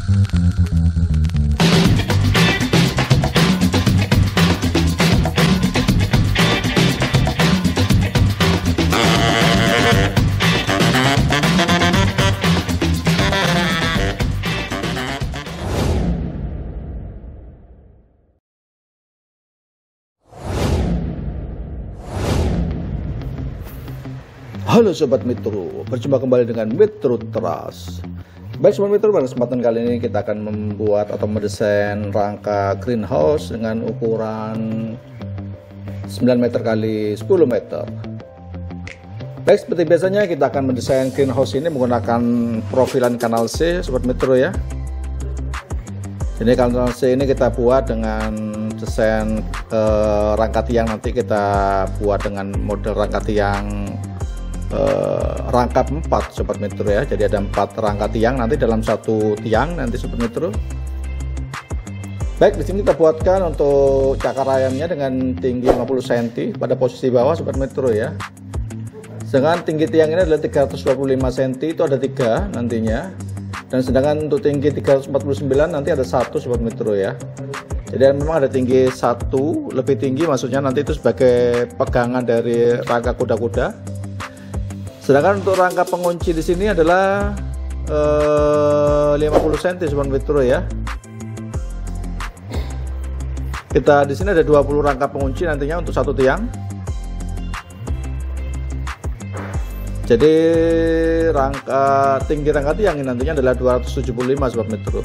Halo Sobat Metro, berjumpa kembali dengan Metro Trust. Baik Sobat Metro, pada kesempatan kali ini kita akan membuat atau mendesain rangka greenhouse dengan ukuran 9 meter kali 10 meter. Baik, seperti biasanya kita akan mendesain greenhouse ini menggunakan profilan kanal C Sobat Metro ya. Jadi kanal C ini kita buat dengan desain rangka tiang, nanti kita buat dengan model rangka tiang rangkap 4 Sobat Metro ya. Jadi ada 4 rangka tiang nanti dalam satu tiang nanti Sobat Metro. Baik, di sini kita buatkan untuk cakar ayamnya dengan tinggi 50 cm pada posisi bawah Sobat Metro ya. Sedangkan tinggi tiang ini adalah 325 cm, itu ada 3 nantinya. Dan sedangkan untuk tinggi 349 nanti ada 1 Sobat Metro ya. Jadi memang ada tinggi 1 lebih tinggi, maksudnya nanti itu sebagai pegangan dari rangka kuda-kuda. Sedangkan untuk rangka pengunci di sini adalah 50 cm Sobat Metro ya. Kita di sini ada 20 rangka pengunci nantinya untuk satu tiang. Jadi tinggi rangka tiang ini nantinya adalah 275 Sobat Metro.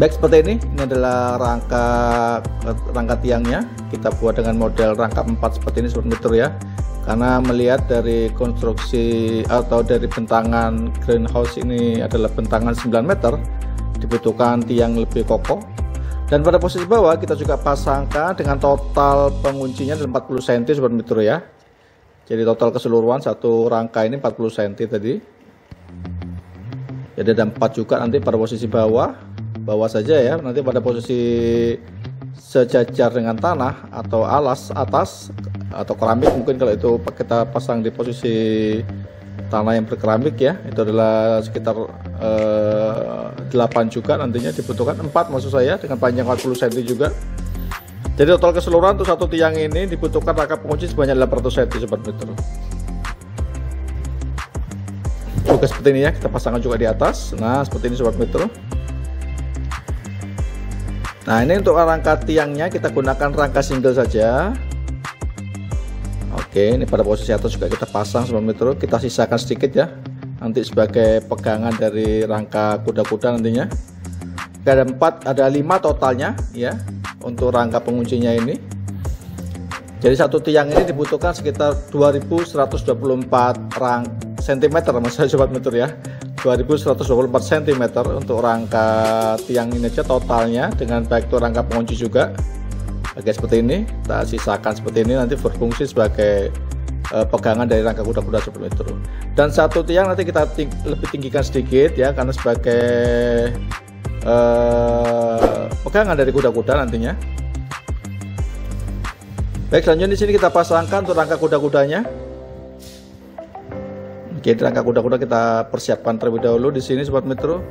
Baik, seperti ini adalah rangka tiangnya. Kita buat dengan model rangka 4 seperti ini Sobat Metro ya. Karena melihat dari konstruksi atau dari bentangan greenhouse ini adalah bentangan 9 meter, dibutuhkan tiang lebih kokoh. Dan pada posisi bawah kita juga pasangkan dengan total penguncinya 40 cm Sobat Metro ya. Jadi total keseluruhan satu rangka ini 40 cm tadi. Jadi ada 4 juga nanti pada posisi bawah saja ya, nanti pada posisi sejajar dengan tanah atau alas atas atau keramik, mungkin kalau itu kita pasang di posisi tanah yang berkeramik ya, itu adalah sekitar 8 juga nantinya dibutuhkan, 4 maksud saya, dengan panjang 40 cm juga. Jadi total keseluruhan untuk satu tiang ini dibutuhkan rangka pengunci sebanyak 800 cm Sobat Metro. Oke, seperti ini ya, kita pasangkan juga di atas. Nah seperti ini Sobat Metro. Nah ini untuk rangka tiangnya kita gunakan rangka single saja. Oke, ini pada posisi atas juga kita pasang Sobat Metro. Kita sisakan sedikit ya, nanti sebagai pegangan dari rangka kuda-kuda nantinya. Ada 5 totalnya ya untuk rangka penguncinya ini. Jadi satu tiang ini dibutuhkan sekitar 2124 cm maksudnya Sobat Metro ya. 2124 cm untuk rangka tiang ini aja totalnya, dengan baik itu rangka pengunci juga. Oke, seperti ini kita sisakan seperti ini, nanti berfungsi sebagai pegangan dari rangka kuda-kuda Sobat Metro. Dan satu tiang nanti kita lebih tinggikan sedikit ya, karena sebagai pegangan dari kuda-kuda nantinya. Baik, selanjutnya di sini kita pasangkan untuk rangka kuda-kudanya. Oke, rangka kuda-kuda kita persiapkan terlebih dahulu di sini Sobat Metro.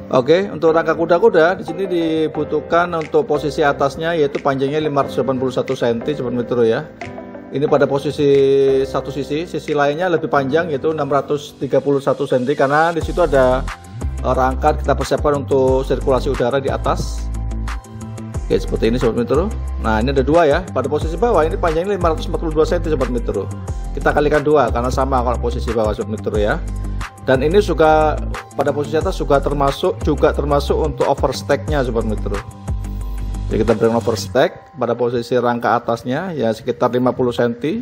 Oke, untuk rangka kuda-kuda di sini dibutuhkan untuk posisi atasnya yaitu panjangnya 581 cm Sobat Metro ya. Ini pada posisi satu sisi lainnya lebih panjang yaitu 631 cm, karena di situ ada rangka kita persiapkan untuk sirkulasi udara di atas. Oke, seperti ini Sobat Metro. Nah ini ada 2 ya, pada posisi bawah ini panjangnya 542 cm Sobat Metro. Kita kalikan 2 karena sama kalau posisi bawah Sobat Metro ya. Dan ini juga pada posisi atas juga termasuk untuk overstacknya Sobat Metro. Jadi kita berikan overstack pada posisi rangka atasnya ya sekitar 50 cm.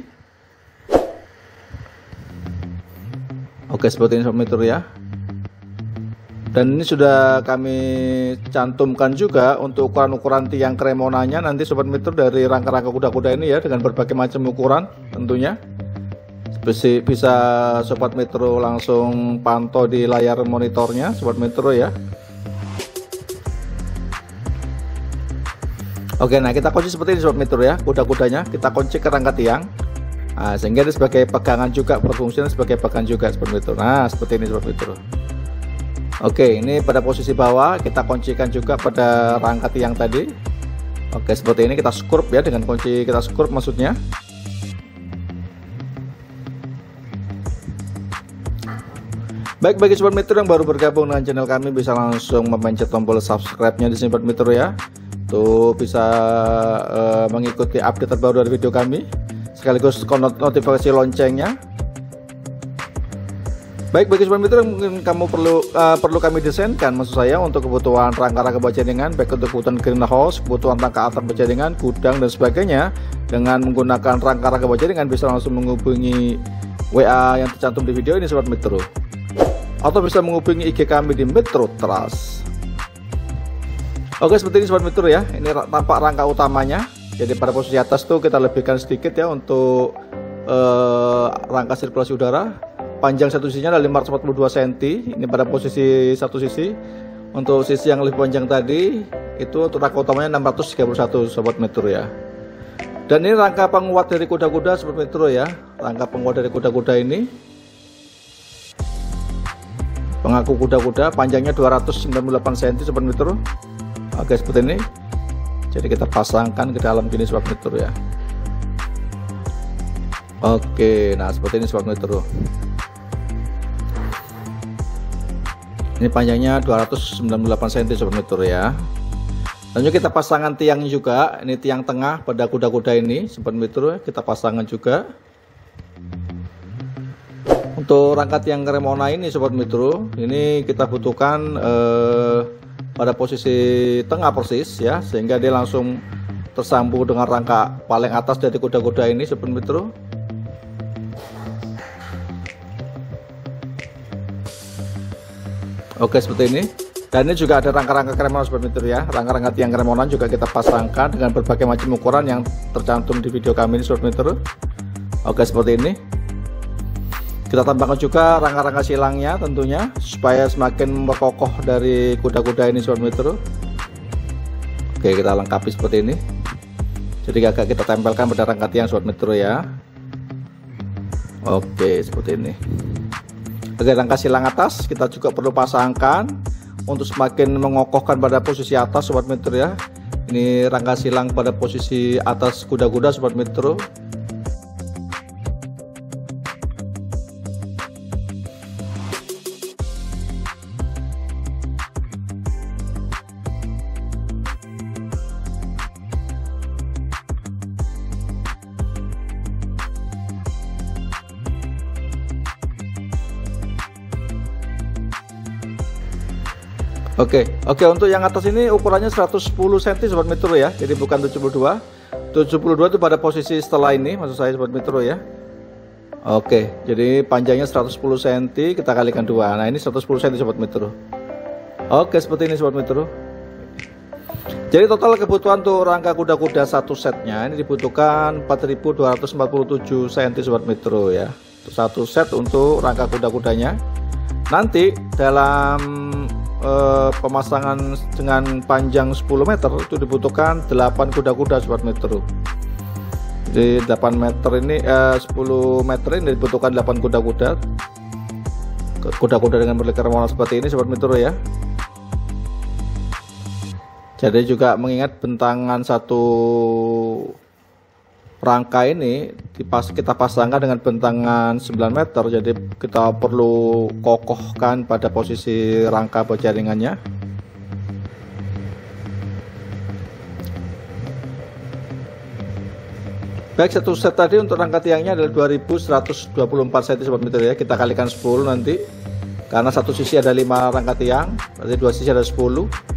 Oke, seperti ini Sobat Metro ya. Dan ini sudah kami cantumkan juga untuk ukuran-ukuran tiang kremonanya nanti Sobat Metro dari rangka-rangka kuda-kuda ini ya, dengan berbagai macam ukuran tentunya. Bisa Sobat Metro langsung pantau di layar monitornya Sobat Metro ya. Oke, nah kita kunci seperti ini Sobat Metro ya, kuda-kudanya kita kunci ke rangka tiang. Nah, sehingga ini sebagai pegangan juga, berfungsi sebagai pegangan juga Sobat Metro. Nah, seperti ini Sobat Metro. Oke, ini pada posisi bawah kita kuncikan juga pada rangka tiang tadi. Oke, seperti ini kita skrup ya, dengan kunci kita skrup maksudnya. Baik, bagi Sobat Metro yang baru bergabung dengan channel kami bisa langsung memencet tombol subscribe-nya di sini Sobat Metro ya. Tuh bisa mengikuti update terbaru dari video kami, sekaligus notifikasi loncengnya. Baik, bagi Sobat Metro yang mungkin kamu perlu kami desainkan, maksud saya untuk kebutuhan rangka-rangka bajaringan, baik untuk kebutuhan greenhouse, kebutuhan rangka atap bajaringan, gudang dan sebagainya, dengan menggunakan rangka-rangka bajaringan bisa langsung menghubungi WA yang tercantum di video ini Sobat Metro, atau bisa menghubungi IG kami di Metro Trust. Oke, seperti ini Sobat Metro ya, ini tampak rangka utamanya. Jadi pada posisi atas tuh kita lebihkan sedikit ya untuk rangka sirkulasi udara. Panjang satu sisinya adalah 542 cm. Ini pada posisi satu sisi. Untuk sisi yang lebih panjang tadi itu untuk rangka utamanya 631 Sobat Metro ya. Dan ini rangka penguat dari kuda-kuda Sobat Metro ya. Rangka penguat dari kuda-kuda ini, pengaku kuda-kuda, panjangnya 298 cm Sobat Metro. Oke, seperti ini. Jadi kita pasangkan ke dalam gini Sobat Metro ya. Oke, nah seperti ini Sobat Metro. Ini panjangnya 298 cm Sobat Metro ya. Lanjut kita pasangkan tiangnya juga. Ini tiang tengah pada kuda-kuda ini Sobat Metro, kita pasangkan juga. Untuk rangka tiang kremona ini Sobat Metro, ini kita butuhkan pada posisi tengah persis ya, sehingga dia langsung tersambung dengan rangka paling atas dari kuda-kuda ini Sobat Metro. Oke, seperti ini. Dan ini juga ada rangka-rangka kremona Sobat Metro ya. Rangka-rangka tiang kremonan juga kita pasangkan dengan berbagai macam ukuran yang tercantum di video kami ini Sobat Metro. Oke, seperti ini. Kita tambahkan juga rangka-rangka silangnya tentunya supaya semakin memperkokoh dari kuda-kuda ini Sobat Metro. Oke, kita lengkapi seperti ini. Jadi agak kita tempelkan pada rangka tiang Sobat Metro ya. Oke, seperti ini. Oke, rangka silang atas kita juga perlu pasangkan untuk semakin mengokohkan pada posisi atas Sobat Metro ya. Ini rangka silang pada posisi atas kuda-kuda Sobat Metro. Oke, untuk yang atas ini ukurannya 110 cm Sobat Metro ya. Jadi bukan 72. 72 itu pada posisi setelah ini maksud saya Sobat Metro ya. Oke, jadi panjangnya 110 cm kita kalikan 2. Nah, ini 110 cm Sobat Metro. Oke, seperti ini Sobat Metro. Jadi total kebutuhan untuk rangka kuda-kuda satu setnya ini dibutuhkan 4247 cm Sobat Metro ya. Satu set untuk rangka kuda-kudanya. Nanti dalam pemasangan dengan panjang 10 meter itu dibutuhkan 8 kuda-kuda Sobat Metro. Jadi 8 meter ini 10 meter ini dibutuhkan 8 kuda-kuda. Kuda-kuda dengan berlekar warna seperti ini Sobat Metro ya. Jadi juga mengingat bentangan satu rangka ini kita pasangkan dengan bentangan 9 meter, jadi kita perlu kokohkan pada posisi rangka bajaringannya. Baik, satu set tadi untuk rangka tiangnya adalah 2124 cm Sobat Metro ya. Kita kalikan 10 nanti, karena satu sisi ada 5 rangka tiang, berarti dua sisi ada 10.